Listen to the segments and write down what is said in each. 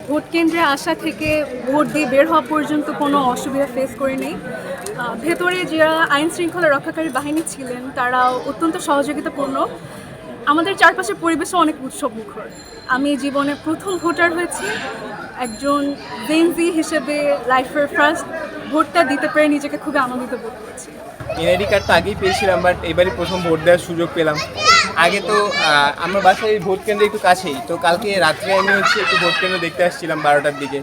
Vote কেন্দ্রে আসা থেকে ভোট দিয়ে বের হওয়া পর্যন্ত কোনো অসুবিধা ফেস করিনি। ভেতরে যারা আইন শৃঙ্খলা রক্ষাকারী বাহিনী ছিলেন তারা অত্যন্ত সহযোগিতাপূর্ণ। আমাদের চারপাশের পরিবেশও অনেক উৎসবমুখর। আমি জীবনে প্রথম ভোটার হয়েছি। একজন জেনজি হিসেবে লাইফের ফার্স্ট ভোটটা দিতে পেরে নিজেকে খুবই আনন্দিত বোধ করছি। এনআইডি কার্ড তো আগেই পেয়েছিলাম, বাট এবারই প্রথম ভোট দেওয়ার সুযোগ পেলাম। আগে তো আমার বাসায় ভোট কেন্দ্র একটু কাছেই, তো কালকে রাত্রে আমি একটু ভোট কেন্দ্র দেখতে আসছিলাম 12টার দিকে।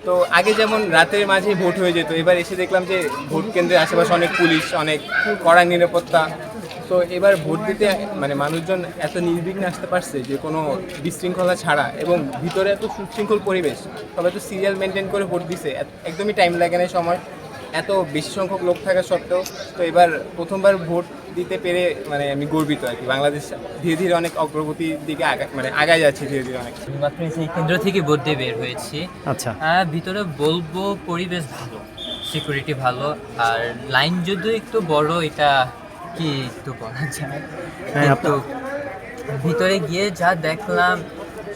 তো আগে যেমন রাতের মাঝে ভোট হয়ে যেত, এবার এসে দেখলাম যে ভোট কেন্দ্রের আশেপাশে অনেক পুলিশ, অনেক কড়া নিরাপত্তা। তো এবার ভোট দিতে মানুষজন এত নির্বিঘ্নে আসতে পারছে যে কোনো বিশৃঙ্খলা ছাড়া, এবং ভিতরে এত সুশৃঙ্খল পরিবেশ, সবাই তো সিরিয়াল মেনটেন করে ভোট দিছে, একদমই টাইম লাগে না সময়, এত বেশি সংখ্যক লোক থাকা সত্ত্বেও। তো এবার প্রথমবার ভোট দিতে পেরে আমি গর্বিত আর কি। বাংলাদেশ ধীরে ধীরে অনেক অগ্রগতির দিকে আগায় যাচ্ছে ধীরে ধীরে অনেক। মাত্র সেই কেন্দ্র থেকে ভোট দিয়ে বের হয়েছি। আচ্ছা, ভিতরে বলবো পরিবেশ ভালো, সিকিউরিটি ভালো, আর লাইন যদিও একটু বড়, এটা কি একটু বলা যায়, কিন্তু ভিতরে গিয়ে যা দেখলাম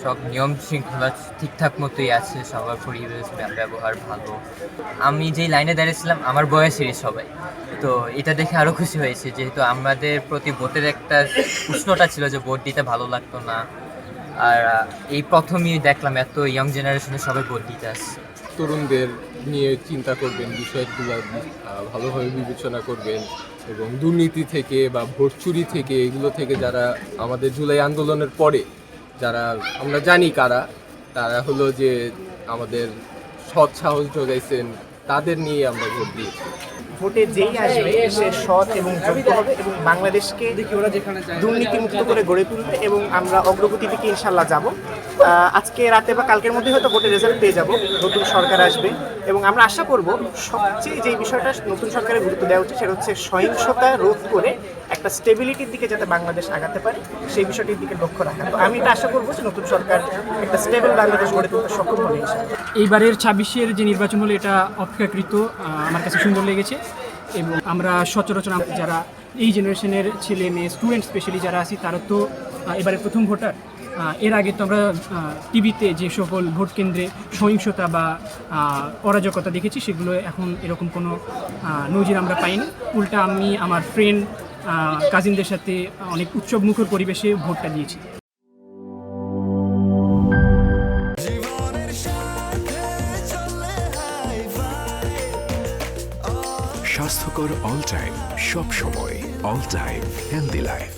সব নিয়ম শৃঙ্খলা ঠিকঠাক মতোই আছে, সবার পরিবেশ ব্যবহার ভালো। আমি যেই লাইনে দাঁড়িয়েছিলাম আমার বয়সেরই সবাই, তো এটা দেখে আরও খুশি হয়েছে, যেহেতু আমাদের প্রতি ভোটের একটা উষ্ণতা ছিল যে ভোট দিতে ভালো লাগতো না। আর এই প্রথমেই দেখলাম এত ইয়াং জেনারেশনের সবাই ভোট দিতে আসছে। তরুণদের নিয়ে চিন্তা করবেন, বিষয়গুলো ভালোভাবে বিবেচনা করবেন, এবং দুর্নীতি থেকে বা ভোট চুরি থেকে এগুলো থেকে যারা আমাদের জুলাই আন্দোলনের পরে যারা আমরা জানি কারা, তারা হলো যে আমাদের সৎ সাহস যোগাইছেন, তাদের নিয়ে আমরা ভোট দিয়েছি। ভোটে যেই আসবে সে সৎ এবং যোগ্য হবে এবং বাংলাদেশকে দুর্নীতিমুক্ত করে গড়ে তুলবে, এবং আমরা অগ্রগতির দিকে ইনশাল্লাহ যাব। আজকে রাতে বা কালকের মধ্যে হয়তো ভোটের রেজাল্ট পেয়ে যাব, নতুন সরকার আসবে, এবং আমরা আশা করব সবচেয়ে যে বিষয়টা নতুন সরকারের গুরুত্ব দেওয়া উচিত সেটা হচ্ছে সহিংসতা রোধ করে একটা স্টেবিলিটির দিকে যাতে বাংলাদেশ আগাতে পারে সেই বিষয়টির দিকে লক্ষ্য রাখা। তো আমি এটা আশা করবো যে নতুন সরকার একটা স্টেবল বাংলাদেশ গড়ে তুলতে সক্ষম হবে। এইবারের 26-এর যে নির্বাচন হলো এটা অপেক্ষাকৃত আমার কাছে সুন্দর লেগেছে, এবং আমরা সচরাচর যারা এই জেনারেশনের ছেলে মেয়ে স্টুডেন্ট স্পেশালি যারা আছি তারা তো এবারে প্রথম ভোটার। এর আগে তো আমরা টিভিতে যে সকল ভোট কেন্দ্রে সহিংসতা বা অরাজকতা দেখেছি সেগুলো এখন এরকম কোনো নজির আমরা পাইনি। উল্টা আমি আমার ফ্রেন্ড কাজিনদের সাথে অনেক উৎসবমুখর পরিবেশে ভোটটা দিয়েছি। স্বাস্থ্যকর অল টাইম, সব সময় অল টাইম হেলদি লাইফ।